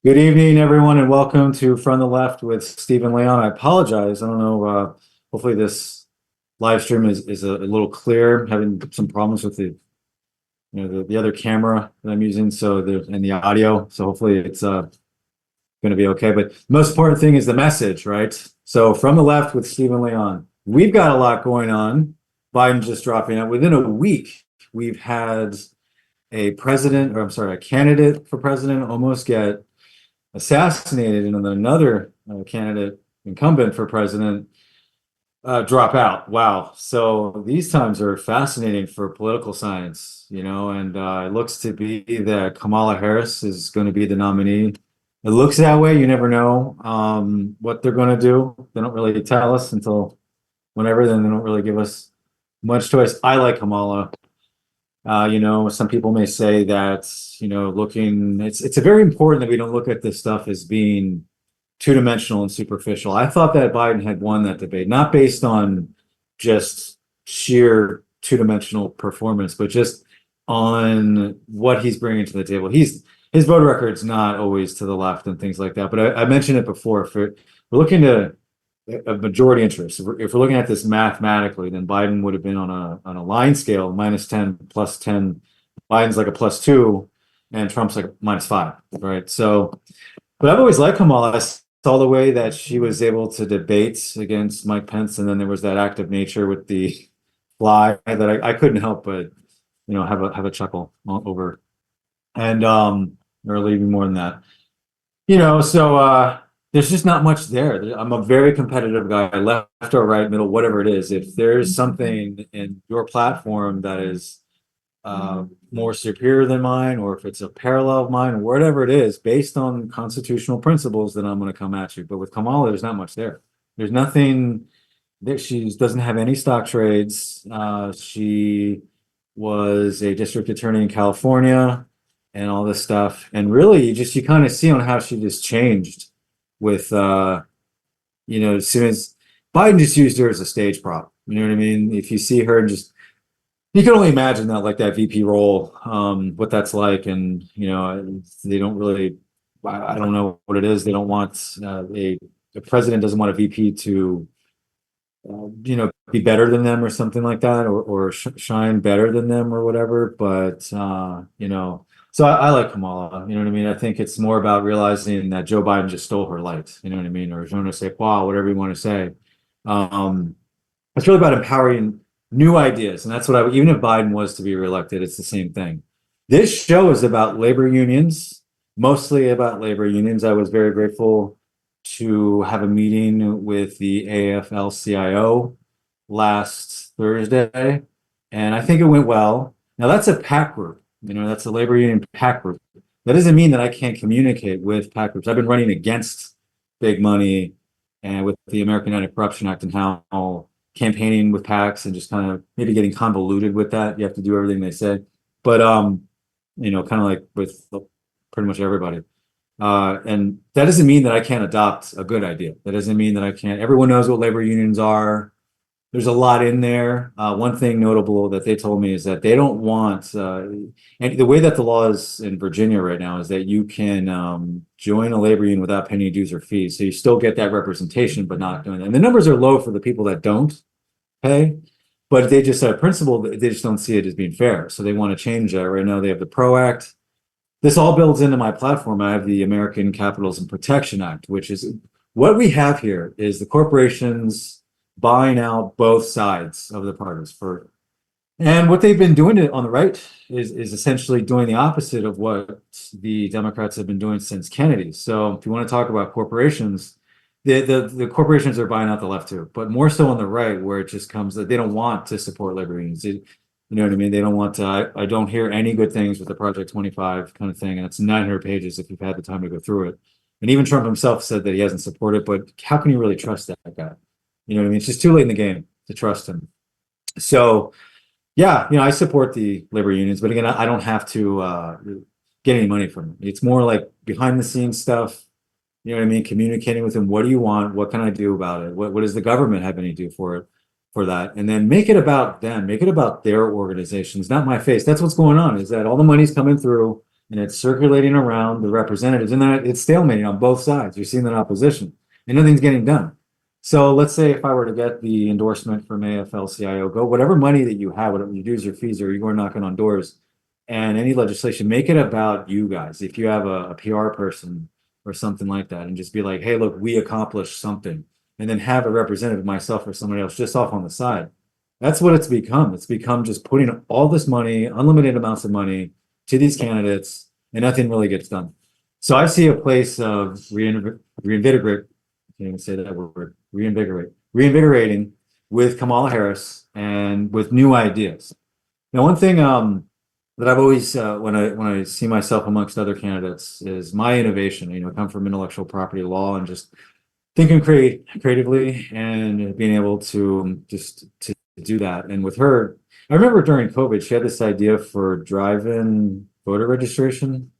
Good evening, everyone, and welcome to From the Left with Stephen Leon. I apologize. I don't know. Hopefully, this live stream is a little clear. Having some problems with the other camera that I'm using, and the audio. So hopefully, it's going to be okay. But the most important thing is the message, right? So From the Left with Stephen Leon. We've got a lot going on. Biden just dropping out. Within a week, we've had a candidate for president almost get assassinated, and then another candidate, incumbent for president, drop out. Wow. So these times are fascinating for political science, and it looks to be that Kamala Harris is going to be the nominee. It looks that way. You never know what they're going to do. They don't really tell us until whenever, then they don't really give us much choice. I like Kamala. Some people may say that, it's very important that we don't look at this stuff as being two-dimensional and superficial. I thought that Biden had won that debate, not based on just sheer two-dimensional performance, but just on what he's bringing to the table. His voter record's not always to the left and things like that. But I mentioned it before. We're looking to a majority interest. If we're looking at this mathematically, then Biden would have been on a line scale, -10, +10. Biden's like a +2, and Trump's like -5, right? So, but I've always liked Kamala. I saw the way that she was able to debate against Mike Pence, and then there was that act of nature with the fly that I couldn't help but have a chuckle over, and or even more than that. There's just not much there. I'm a very competitive guy, left or right, middle, whatever it is. If there's something in your platform that is more superior than mine, or if it's a parallel of mine, or whatever it is, based on constitutional principles, then I'm going to come at you. But with Kamala, there's not much there. There's nothing that she doesn't have any stock trades. She was a district attorney in California and all this stuff. And really, you kind of see on how she just changed with, as soon as Biden just used her as a stage prop. You know what I mean? If you see her, you can only imagine that, like that VP role, what that's like. And, they don't really, I don't know what it is. They don't want the president doesn't want a VP to, be better than them or something like that, or shine better than them or whatever. But, so I like Kamala, you know what I mean? I think it's more about realizing that Joe Biden just stole her light, you know what I mean? Or je ne sais quoi, whatever you want to say. It's really about empowering new ideas. And that's what even if Biden was to be reelected, it's the same thing. This show is about labor unions, mostly about labor unions. I was very grateful to have a meeting with the AFL-CIO last Thursday, and I think it went well. Now that's a PAC group. That's a labor union PAC group. That doesn't mean that I can't communicate with PAC groups. I've been running against big money and with the American Anti-Corruption Act, and how campaigning with PACs and just kind of maybe getting convoluted with that. You have to do everything they say. But, kind of like with pretty much everybody. And that doesn't mean that I can't adopt a good idea. That doesn't mean that I can't. Everyone knows what labor unions are. There's a lot in there. One thing notable that they told me is that they don't want, and the way that the law is in Virginia right now is that you can join a labor union without paying any dues or fees. So you still get that representation, but not doing that. And the numbers are low for the people that don't pay, but they just have a principle that they just don't see it as being fair. So they want to change that. Right now they have the PRO Act. This all builds into my platform. I have the American Capitalism Protection Act, which is what we have here is the corporations buying out both sides of the parties and what they've been doing on the right is essentially doing the opposite of what the Democrats have been doing since Kennedy. So if you want to talk about corporations, the corporations are buying out the left too, but more so on the right, where it just comes that they don't want to support labor unions. You know what I mean? They don't want to. I don't hear any good things with the Project 25 kind of thing, and it's 900 pages if you've had the time to go through it. And even Trump himself said that he hasn't supported it, but how can you really trust that guy? You know what I mean? It's just too late in the game to trust him. So, yeah, I support the labor unions, but again, I don't have to get any money from them. It's more like behind the scenes stuff. You know what I mean? Communicating with them. What do you want? What can I do about it? What does the government have any do for it? For that, and then make it about them, make it about their organizations, not my face. That's what's going on, is that all the money's coming through and it's circulating around the representatives, and then it's stalemating on both sides. You're seeing that opposition, and nothing's getting done. So let's say if I were to get the endorsement from AFL-CIO, go whatever money that you have, whatever your dues or fees, or you go knocking on doors, and any legislation, make it about you guys. If you have a PR person or something like that, and just be like, hey, look, we accomplished something, and then have a representative, myself or somebody else, just off on the side. That's what it's become. It's become just putting all this money, unlimited amounts of money, to these candidates, and nothing really gets done. So I see a place of reinvigorate, I can't even say that word, reinvigorating with Kamala Harris and with new ideas. Now, one thing that I've always, when I see myself amongst other candidates, is my innovation. I come from intellectual property law and just thinking creatively and being able to just to do that. And with her, I remember during COVID, she had this idea for drive-in voter registration.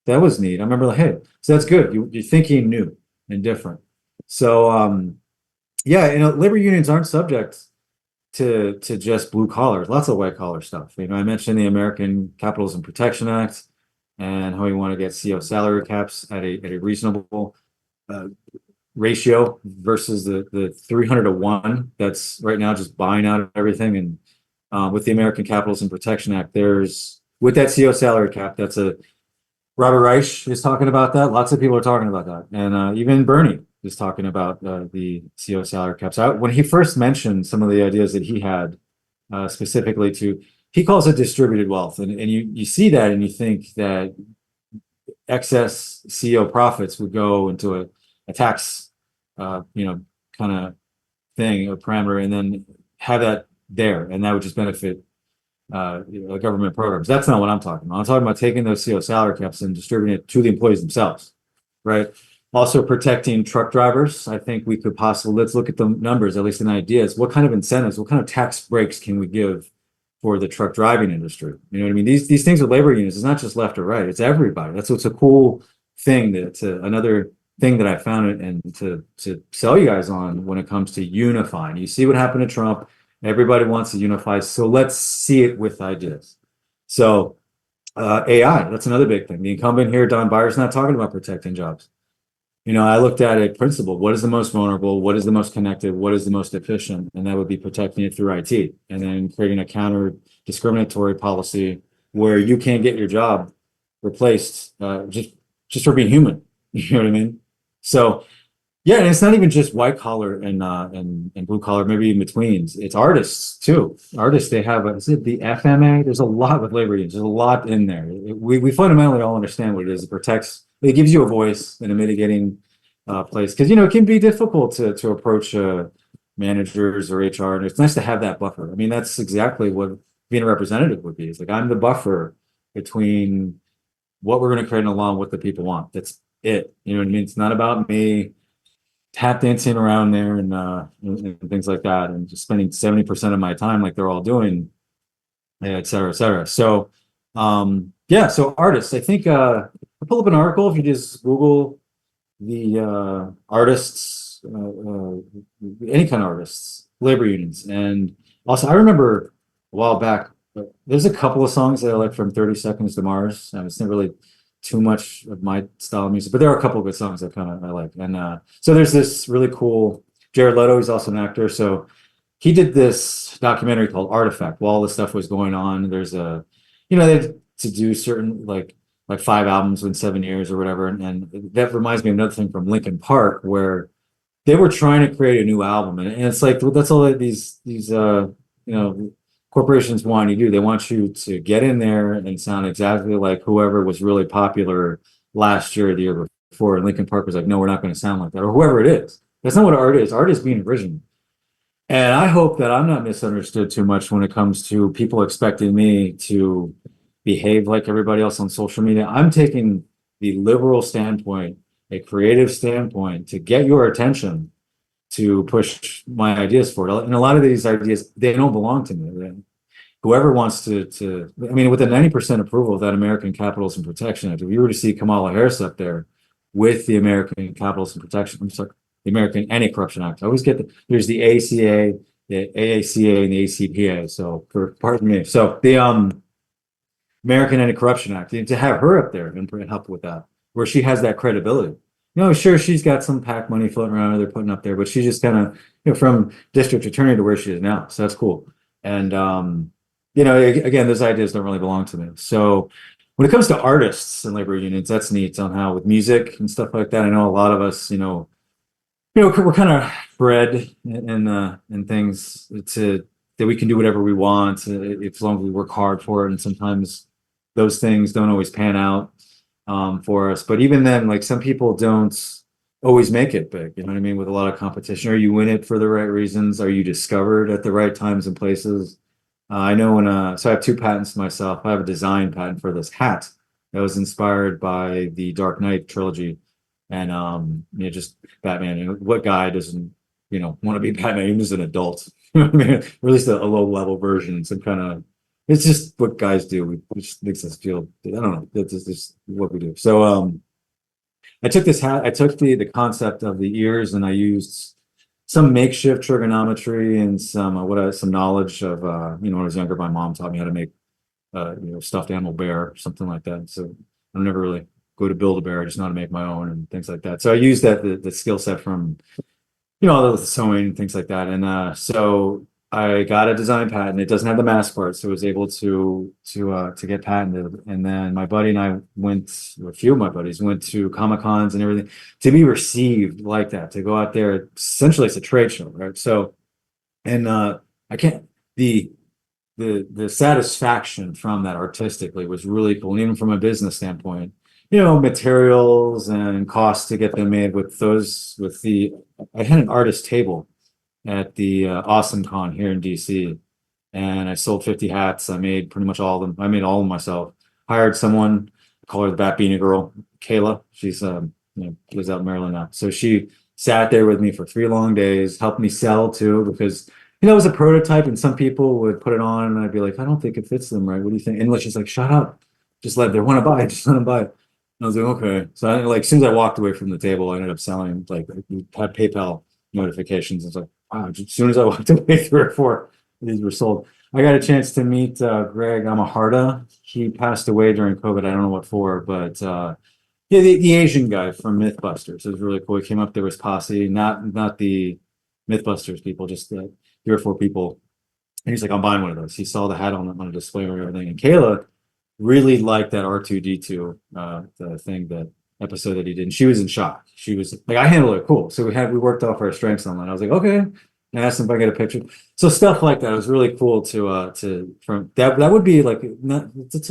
That was neat. I remember like, hey, so that's good. You're thinking new and different. So yeah, labor unions aren't subject to just blue collar, lots of white collar stuff. I mentioned the American Capitalism Protection Act and how we want to get CO salary caps at a reasonable ratio versus the 300-to-1 that's right now just buying out everything. And with the American Capitalism Protection Act, there's with that CO salary cap, that's a Robert Reich is talking about that. Lots of people are talking about that, and even Bernie is talking about the CO salary caps. When he first mentioned some of the ideas that he had, specifically he calls it distributed wealth, and you see that and you think that excess CO profits would go into a tax, kind of thing or parameter, and then have that there, and that would just benefit government programs. That's not what I'm talking about. I'm talking about taking those CO salary caps and distributing it to the employees themselves, right? Also protecting truck drivers. I think we could possibly, let's look at the numbers, at least in ideas. What kind of incentives, what kind of tax breaks can we give for the truck driving industry? You know what I mean? These things with labor unions, it's not just left or right, it's everybody. That's what's a cool thing another thing that I found and to sell you guys on when it comes to unifying. You see what happened to Trump. Everybody wants to unify, so let's see it with ideas. So AI, that's another big thing. The incumbent here, Don Byers, not talking about protecting jobs. I looked at a principle. What is the most vulnerable? What is the most connected? What is the most efficient? And that would be protecting it through IT, and then creating a counter discriminatory policy where you can't get your job replaced just for being human. You know what I mean? So yeah, and it's not even just white collar and blue collar, maybe in betweens. It's artists too. Artists, they have is it the FMA? There's a lot with labor unions. There's a lot in there. We fundamentally all understand what it is. It protects. It gives you a voice in a mitigating place, because it can be difficult to approach managers or HR, and it's nice to have that buffer. I mean, that's exactly what being a representative would be. It's like I'm the buffer between what we're going to create in a law and what the people want. That's it. You know what I mean? It's not about me tap dancing around there and things like that, and just spending 70% of my time like they're all doing, et cetera, et cetera. So yeah, so artists, I think I'll pull up an article if you just Google the artists, any kind of artists, labor unions. And also I remember a while back, there's a couple of songs that I like from 30 Seconds to Mars. It's not really too much of my style of music, but there are a couple of good songs that I like. And so there's this really cool Jared Leto. He's also an actor, so he did this documentary called Artifact. While all this stuff was going on, there's they had to do certain like 5 albums in 7 years or whatever, and that reminds me of another thing from Linkin Park, where they were trying to create a new album, and it's like that's all that these corporations want you to do. They want you to get in there and sound exactly like whoever was really popular last year or the year before. And Linkin Park was like, no, we're not going to sound like that, or whoever it is. That's not what art is. Art is being original. And I hope that I'm not misunderstood too much when it comes to people expecting me to behave like everybody else on social media. I'm taking the liberal standpoint, a creative standpoint, to get your attention, to push my ideas forward. And a lot of these ideas, they don't belong to me. Whoever wants to I mean, with a 90% approval of that American Capitalism Protection Act, if you were to see Kamala Harris up there with the American Capitalism Protection, I'm sorry, the American Anti-Corruption Act. I always get there's the ACA, the AACA, and the ACPA. So pardon me. So American Anti-Corruption Act, to have her up there and help with that, where she has that credibility. Sure, she's got some PAC money floating around they're putting up there, but she just kind of, from district attorney to where she is now. So that's cool. And, again, those ideas don't really belong to me. So when it comes to artists and labor unions, that's neat on how with music and stuff like that. I know a lot of us, we're kind of bred in things that we can do whatever we want as long as we work hard for it. And sometimes those things don't always pan out for us. But even then, like some people don't always make it big, you know what I mean? With a lot of competition, are you in it for the right reasons? Are you discovered at the right times and places? I know so I have two patents myself. I have a design patent for this hat that was inspired by the Dark Knight trilogy. And just Batman. What guy doesn't, want to be Batman, even as an adult? I mean, or at least a low level version, some kind of, it's just what guys do. It just makes us feel, I don't know, that's just what we do. So I took this hat, I took the concept of the ears and I used some makeshift trigonometry and some knowledge of when I was younger, my mom taught me how to make stuffed animal bear, something like that. So I never really go to build a bear, I just know how to make my own and things like that. So I used the skill set from all the sewing and things like that. And so I got a design patent. It doesn't have the mask part, so I was able to get patented. And then my buddy and I a few of my buddies went to Comic-Cons and everything to be received like that, to go out there. Essentially, it's a trade show, right? So, and I can't the satisfaction from that artistically was really cool. And even from a business standpoint, materials and costs to get them made I had an artist table at the Awesome Con here in DC, and I sold 50 hats. I made pretty much all of them. I made all of them myself. Hired someone, call her the Bat Beanie Girl, Kayla. She's lives out in Maryland now. So she sat there with me for 3 long days, helped me sell too, because it was a prototype and some people would put it on and I'd be like, I don't think it fits them right. What do you think? And she's like, shut up. Just they want to buy it, just let them buy it. I was like, okay. So as soon as I walked away from the table, I ended up selling, had PayPal notifications. I was like, wow, as soon as I walked away, 3 or 4 of these were sold. I got a chance to meet Greg Amaharda. He passed away during COVID. I don't know what for, but the Asian guy from Mythbusters. It was really cool. He came up there with posse, not the Mythbusters people, just 3 or 4 people. And he's like, I'm buying one of those. He saw the hat on a display or everything. And Kayla really liked that R2D2 the thing, that episode that he did. And she was in shock. She was like, I handled it cool. So we worked off our strengths on that. I was like, okay. And I asked him if I get a picture. So stuff like that. It was really cool from that. That would be like it's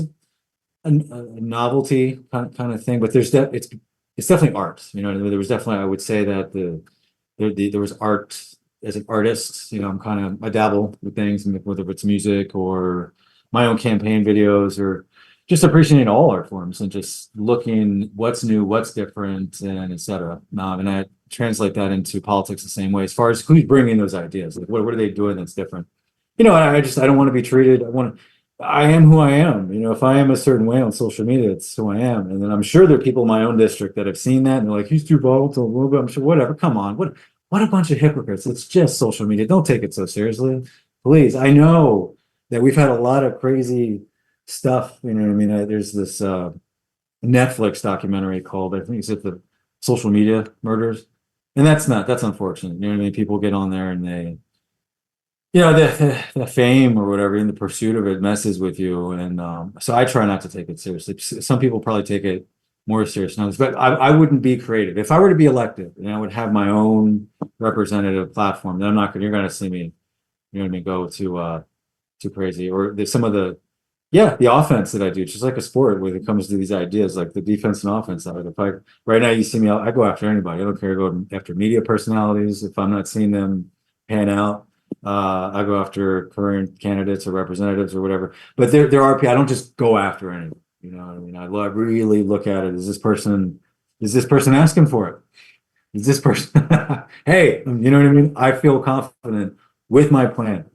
a novelty kind of thing, but it's definitely art. There was definitely, I would say that there was art as an artist. I dabble with things, whether it's music or my own campaign videos, or just appreciating all art forms and just looking what's new, what's different, and etc. And I translate that into politics the same way, as far as who's bringing those ideas. Like, what are they doing that's different? I don't want to be treated. I am who I am. If I am a certain way on social media, it's who I am. And then I'm sure there are people in my own district that have seen that and they're like, he's too volatile. I'm sure, whatever. Come on, what a bunch of hypocrites. It's just social media. Don't take it so seriously, please. I know that we've had a lot of crazy stuff. There's this Netflix documentary called, I think it's the Social Media Murders. And that's unfortunate. People get on there and they, the fame or whatever in the pursuit of it messes with you. And so I try not to take it seriously. Some people probably take it more serious than others, but I wouldn't be creative. If I were to be elected and I would have my own representative platform, then you're going to see me, go too crazy. Or some of the offense that I do, just like a sport when it comes to these ideas, like the defense and offense of it. Right now you see me, I go after anybody. I don't care. I go after media personalities. If I'm not seeing them pan out, I go after current candidates or representatives or whatever. But there are people, I don't just go after anyone. I really look at it. Is this person asking for it? Is this person, hey, you know what I mean? I feel confident with my plan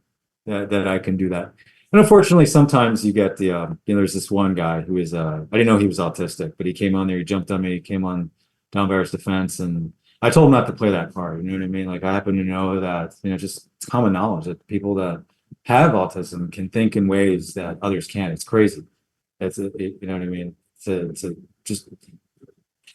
that I can do that. And unfortunately, sometimes you get there's this one guy who is, I didn't know he was autistic, but he came on there, he jumped on me, he came on Don Barrett's defense, and I told him not to play that card. You know what I mean? Like, I happen to know that, just it's common knowledge that people that have autism can think in ways that others can't. It's crazy. you know what I mean? It's a just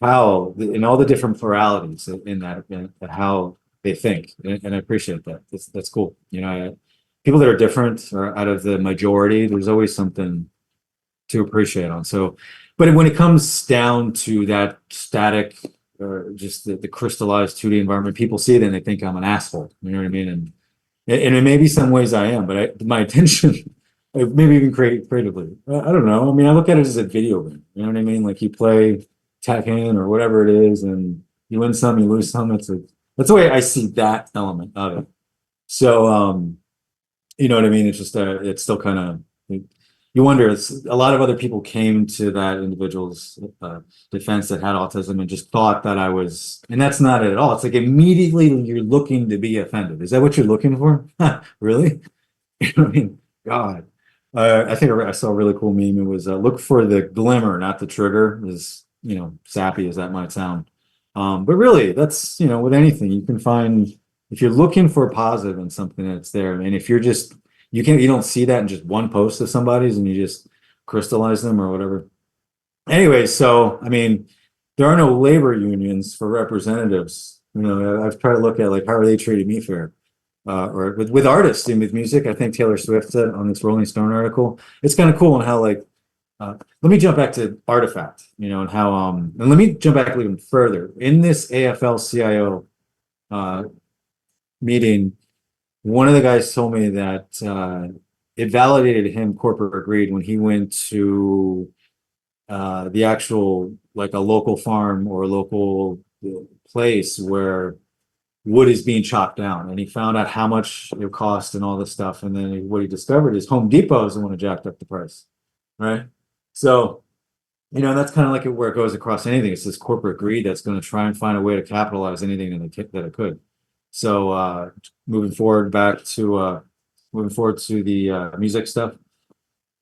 how in all the different pluralities in that in how they think, and I appreciate that. That's cool. You know, people that are different or out of the majority, there's always something to appreciate on. So, but when it comes down to that static or just the crystallized 2D environment, people see it and they think I'm an asshole. You know what I mean? And it may be some ways I am, but my intention, maybe even creatively, I don't know. I mean, I look at it as a video game. You know what I mean? Like you play Tekken or whatever it is, and you win some, you lose some. That's the way I see that element of it. So, you know what I mean? It's just it's still kind of you wonder. It's a lot of other people came to that individual's defense that had autism and just thought that I was, and that's not it at all. It's like immediately you're looking to be offended. Is that what you're looking for? Really? I mean, God. I think I saw a really cool meme. It was look for the glimmer, not the trigger. As you know, sappy as that might sound, but really, that's you know, with anything you can find if you're looking for a positive in something that's there. And if you're just you don't see that in just one post of somebody's, and you just crystallize them or whatever. Anyway, so I mean, there are no labor unions for representatives. You know, I've tried to look at like how are they treating me fair or with artists and with music. I think Taylor Swift said on this Rolling Stone article, it's kind of cool and how like let me jump back to Artifact, you know, and how and let me jump back even further. In this AFL-CIO meeting, one of the guys told me that it validated him corporate greed when he went to the actual like a local farm or a local place where wood is being chopped down, and he found out how much it cost and all this stuff. And then what he discovered is Home Depot is the one who jacked up the price, right? So, you know, that's kind of like where it goes across anything. It's this corporate greed that's going to try and find a way to capitalize anything that it could. So, moving forward to the music stuff.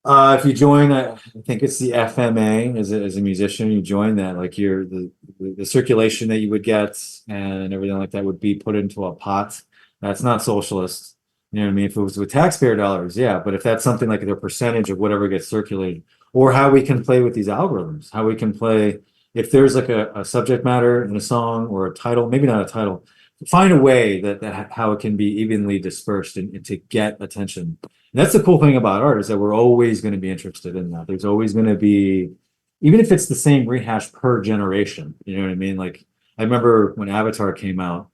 If you join, I think it's the FMA as a musician, you join that, like the circulation that you would get and everything like that would be put into a pot. That's not socialist. You know what I mean? If it was with taxpayer dollars, yeah. But if that's something like the percentage of whatever gets circulated, or how we can play with these algorithms, how we can play, if there's like a subject matter in a song or a title, maybe not a title, find a way that how it can be evenly dispersed and to get attention. And that's the cool thing about art is that we're always going to be interested in that. There's always going to be, even if it's the same rehash per generation, you know what I mean? Like I remember when Avatar came out,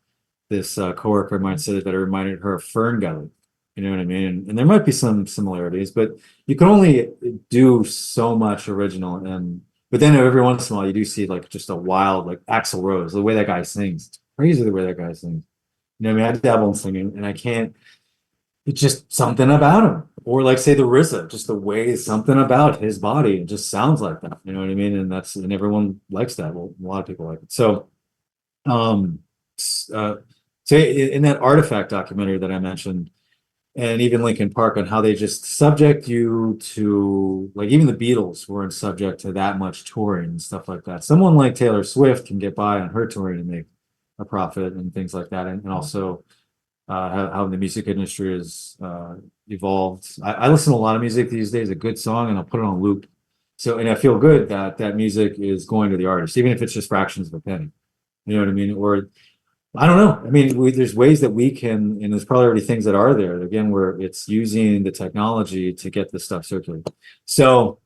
this coworker of mine said that it reminded her of Fern Gully. You know what I mean? And there might be some similarities, but you can only do so much original. And but then every once in a while you do see like just a wild like Axl Rose, the way that guy sings. It's crazy the way that guy sings. You know what I mean? I dabble in singing and I can't, it's just something about him. Or like say the RZA, just the way something about his body, it just sounds like that. You know what I mean? And everyone likes that. Well, a lot of people like it. So say in that Artifact documentary that I mentioned, and even Linkin Park on how they just subject you to like even the Beatles weren't subject to that much touring and stuff like that. Someone like Taylor Swift can get by on her touring and make a profit and things like that, and also how the music industry has evolved. I listen to a lot of music these days, a good song, and I'll put it on loop. So, and I feel good that that music is going to the artist, even if it's just fractions of a penny. You know what I mean? Or I don't know. I mean, there's ways that we can, and there's probably already things that are there. Again, where it's using the technology to get this stuff circulated. So,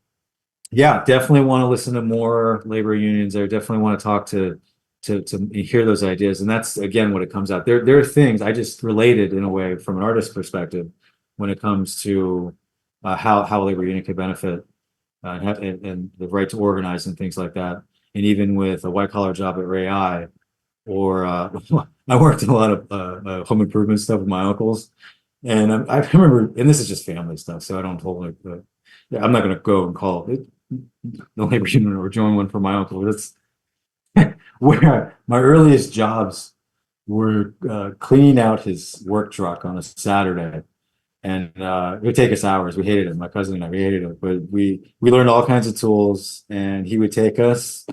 yeah, definitely want to listen to more labor unions. I definitely want to talk to hear those ideas, and that's again what it comes out. There are things I just related in a way from an artist perspective when it comes to how a labor union could benefit and the right to organize and things like that. And even with a white collar job at Ray I, or I worked in a lot of home improvement stuff with my uncles, and I remember, and this is just family stuff, so I don't hold like yeah, I'm not going to go and call it the labor union or join one for my uncle. It's where my earliest jobs were cleaning out his work truck on a Saturday. And it would take us hours. We hated it. My cousin and I, we hated it. But we learned all kinds of tools, and he would take us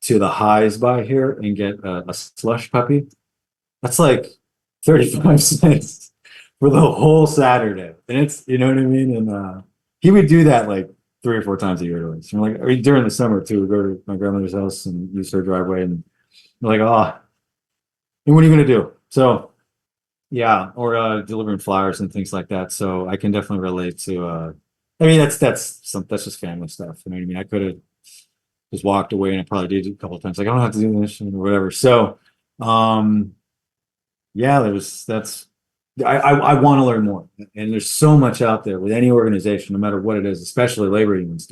to the highs by here and get a slush puppy. That's like 35 cents for the whole Saturday. And it's, you know what I mean? And he would do that like 3 or 4 times a year to it. So like, or during the summer too, we go to my grandmother's house and use her driveway, and we're like, oh, and what are you gonna do? So yeah, or delivering flowers and things like that. So I can definitely relate to. I mean, that's just family stuff. You know what I mean? I could have just walked away, and I probably did a couple of times. Like I don't have to do this or whatever. So, um, yeah, that's I want to learn more, and there's so much out there with any organization, no matter what it is, especially labor unions.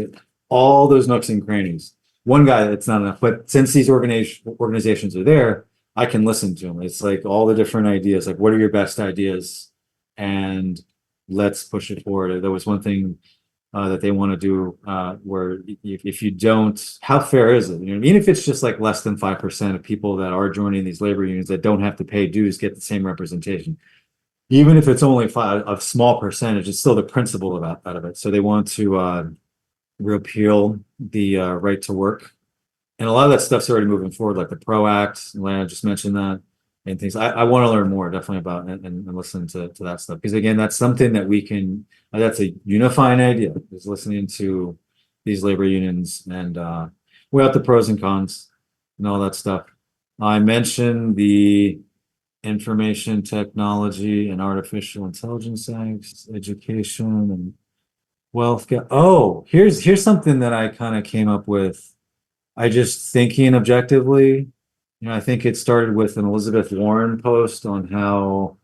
All those nooks and crannies. One guy, that's not enough, but since these organizations are there, I can listen to them. It's like all the different ideas, like what are your best ideas, and let's push it forward. There was one thing that they want to do where if you don't, how fair is it? You know what I mean? If it's just like less than 5% of people that are joining these labor unions that don't have to pay dues get the same representation. Even if it's only a small percentage, it's still the principle out of it. So they want to repeal the right to work. And a lot of that stuff's already moving forward, like the PRO Act, Lana just mentioned that, and things. I want to learn more definitely about and listen to that stuff. Because again, that's something that we can, that's a unifying idea, is listening to these labor unions and weigh out the pros and cons and all that stuff. I mentioned the information technology and artificial intelligence acts, education and wealth. Oh, here's something that I kind of came up with. I just thinking objectively, I think it started with an Elizabeth Warren post on how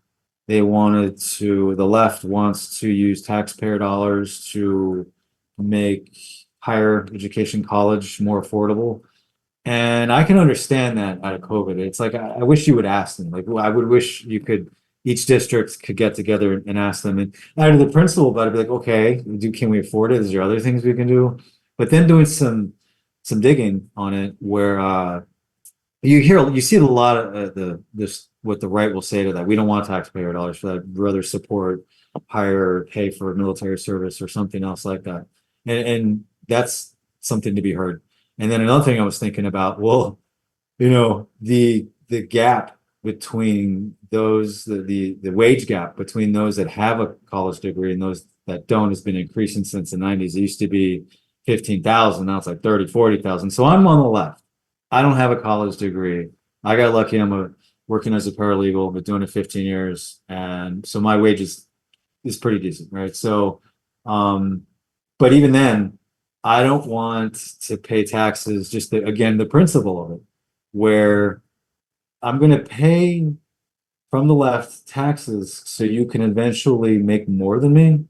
the left wants to use taxpayer dollars to make higher education college more affordable. And I can understand that out of COVID. It's like, I wish you would ask them. Like, I would wish each district could get together and ask them. And out of the principle about it, be like, okay, can we afford it? Is there other things we can do? But then doing some digging on it where you see a lot of what the right will say to that. We don't want taxpayer dollars for that. We'd rather support higher pay for military service or something else like that. And that's something to be heard. And then another thing I was thinking about, well, the gap between those, the wage gap between those that have a college degree and those that don't has been increasing since the 90s. It used to be 15,000, now it's like 30, 40,000. So I'm on the left. I don't have a college degree. I got lucky. Working as a paralegal, but doing it 15 years. And so my wage is pretty decent, right? So, but even then, I don't want to pay taxes, just again, the principle of it, where I'm going to pay from the left taxes so you can eventually make more than me.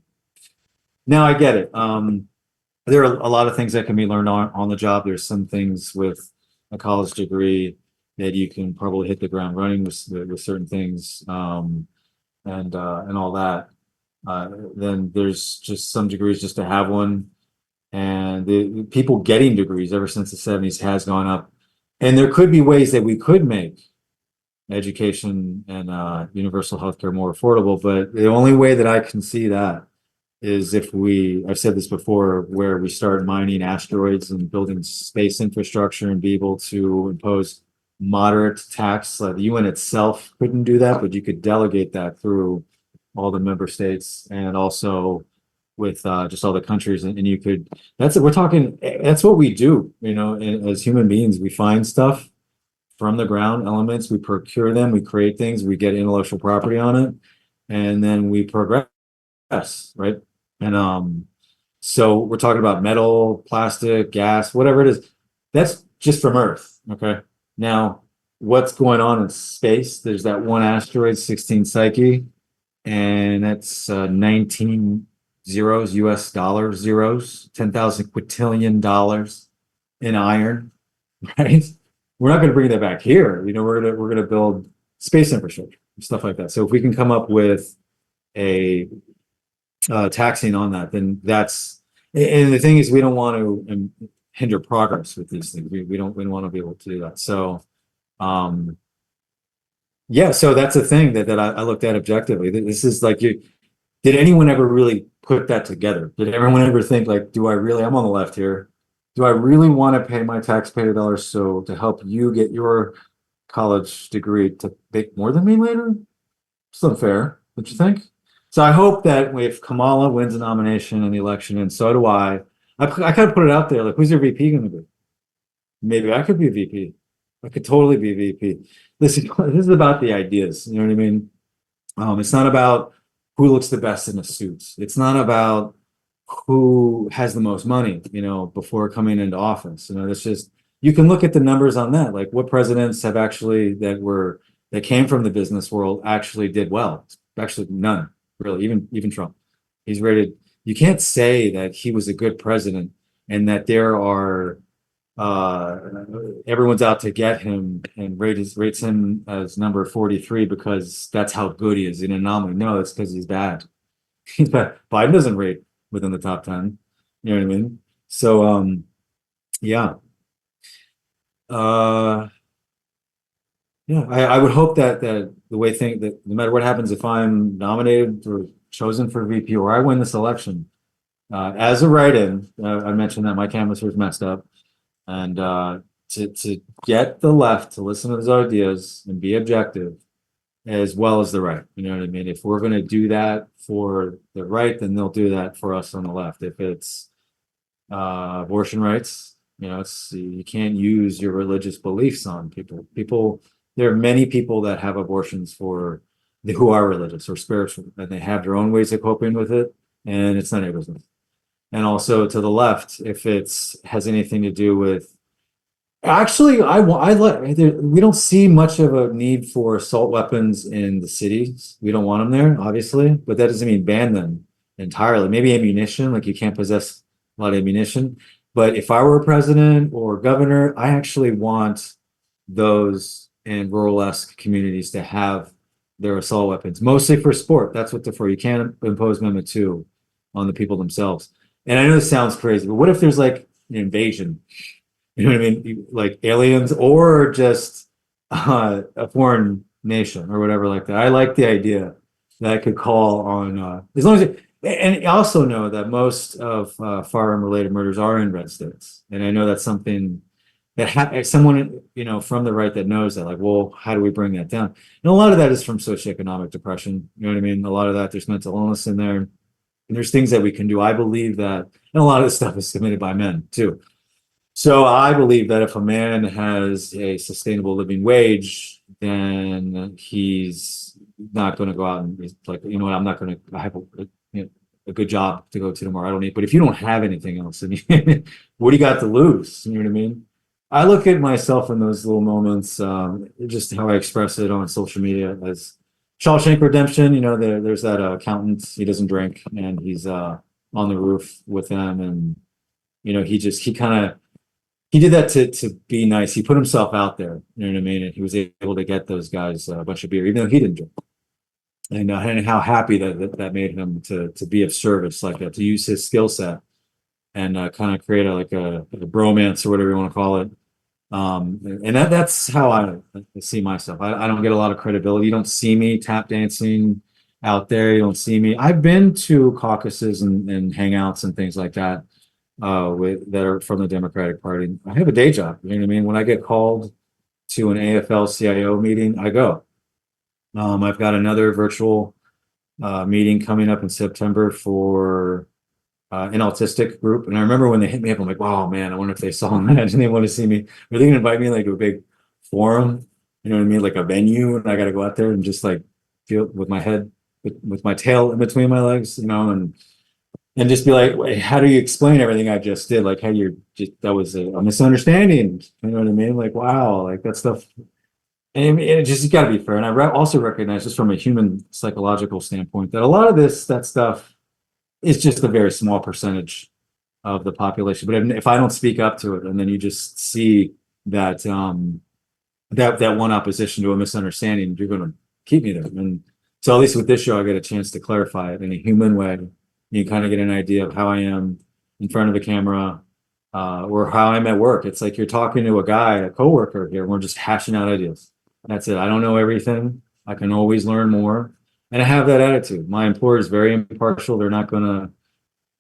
Now I get it. There are a lot of things that can be learned on the job. There's some things with a college degree that you can probably hit the ground running with certain things, and all that. Then there's just some degrees just to have one, and the people getting degrees ever since the 70s has gone up. And there could be ways that we could make education and universal healthcare more affordable, but the only way that I can see that is if I've said this before, where we start mining asteroids and building space infrastructure and be able to impose moderate tax. Like the UN itself couldn't do that, but you could delegate that through all the member states and also with just all the countries. And you could, that's what we do, as human beings. We find stuff from the ground, elements, we procure them, we create things, we get intellectual property on it, and then we progress, right? And so we're talking about metal, plastic, gas, whatever it is. That's just from Earth. Okay. Now, what's going on in space? There's that one asteroid, 16 Psyche, and that's 19 zeros, US dollars, zeros, 10,000 quintillion dollars in iron, right? We're not going to bring that back here. We're gonna build space infrastructure and stuff like that. So if we can come up with a taxing on that, then that's, and the thing is, we don't want to hinder progress with these things. We don't want to be able to do that. So, yeah, so that's a thing that I looked at objectively. This is like, did anyone ever really put that together? Did everyone ever think like, I'm on the left here. Do I really want to pay my taxpayer dollars to help you get your college degree to make more than me later? It's unfair, don't you think? So I hope that if Kamala wins the nomination and the election, and so do I I kind of put it out there, like, who's your VP going to be? Maybe I could be VP. I could totally be VP. Listen, this is about the ideas. You know what I mean? It's not about who looks the best in a suit. It's not about who has the most money, before coming into office. That's just, you can look at the numbers on that. Like, what presidents have actually that came from the business world actually did well? Actually, none, really. Even Trump. He's rated. You can't say that he was a good president and that there are uh everyone's out to get him and rates him as number 43 because that's how good he is, an anomaly. No, it's because he's bad. He's bad. Biden doesn't rate within the top 10. You know what I mean? So yeah. uh yeah, I would hope that the way thing that no matter what happens, if I'm nominated or chosen for VP or I win this election, as a write-in, I mentioned that my canvasser was messed up. And to get the left to listen to those ideas and be objective as well as the right. You know what I mean? If we're going to do that for the right, then they'll do that for us on the left. If it's abortion rights, you can't use your religious beliefs on people. There are many people that have abortions who are religious or spiritual, and they have their own ways of coping with it, and it's none of your business. And also to the left, if it's has anything to do with, actually, I like, we don't see much of a need for assault weapons in the cities. We don't want them there, obviously, but that doesn't mean ban them entirely. Maybe ammunition, like you can't possess a lot of ammunition. But if I were a president or governor, I actually want those in rural-esque communities to have their assault weapons, mostly for sport. That's what they're for. You can't impose Amendment 2 on the people themselves. And I know this sounds crazy, but what if there's like an invasion? You know what I mean? Like aliens or just a foreign nation or whatever like that. I like the idea that I could call on, as long as and also know that most of firearm related murders are in red states. And I know that's something that someone, from the right that knows that, like, well, how do we bring that down? And a lot of that is from socioeconomic depression. You know what I mean? A lot of that, there's mental illness in there. And there's things that we can do. I believe that, and a lot of this stuff is committed by men too. So I believe that if a man has a sustainable living wage, then he's not going to go out and he's like, I'm not going to have a good job to go to tomorrow. I don't need, but if you don't have anything else, then what do you got to lose? You know what I mean? I look at myself in those little moments, just how I express it on social media as Shawshank Redemption. There's that accountant. He doesn't drink, and he's on the roof with them, and he did that to be nice. He put himself out there. You know what I mean? And he was able to get those guys a bunch of beer, even though he didn't drink. And how happy that made him to be of service like that, to use his skill set and kind of create a bromance or whatever you want to call it. And that's how I see myself. I don't get a lot of credibility. You don't see me tap dancing out there. You don't see me. I've been to caucuses and hangouts and things like that that are from the Democratic Party. I have a day job. You know what I mean? When I get called to an AFL-CIO meeting, I go. I've got another virtual meeting coming up in September for an autistic group. And I remember when they hit me up, I'm like, wow, man, I wonder if they saw that and they want to see me. Are they going to invite me like to a big forum? You know what I mean? Like a venue, and I got to go out there and just like feel with my head, with my tail in between my legs, and just be like, wait, how do you explain everything I just did? Like, how that was a misunderstanding. You know what I mean? Like, wow, like that stuff. And it just, you got to be fair. And I also recognize, just from a human psychological standpoint, that a lot of that stuff is just a very small percentage of the population. But if I don't speak up to it, and then you just see that that one opposition to a misunderstanding, you're going to keep me there. And so at least with this show, I get a chance to clarify it in a human way. You kind of get an idea of how I am in front of a camera, or how I'm at work. It's like you're talking to a coworker here, and we're just hashing out ideas. That's it. I don't know everything. I can always learn more. And I have that attitude. My employer is very impartial. They're not going to,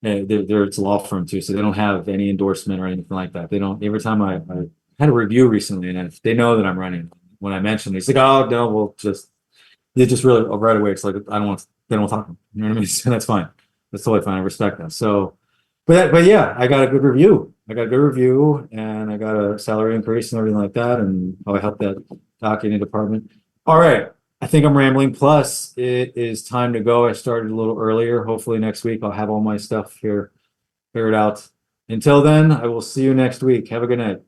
it's a law firm too, so they don't have any endorsement or anything like that. They don't, every time I had a review recently, and if they know that I'm running, when I mentioned, it's like, oh, no, they just really, right away, it's like, they don't talk to me. You know what I mean? So that's fine. That's totally fine. I respect that. So But yeah, I got a good review. I got a good review and I got a salary increase and everything like that. And how I helped that docking department. All right. I think I'm rambling. Plus, it is time to go. I started a little earlier. Hopefully next week I'll have all my stuff here figured out. Until then, I will see you next week. Have a good night.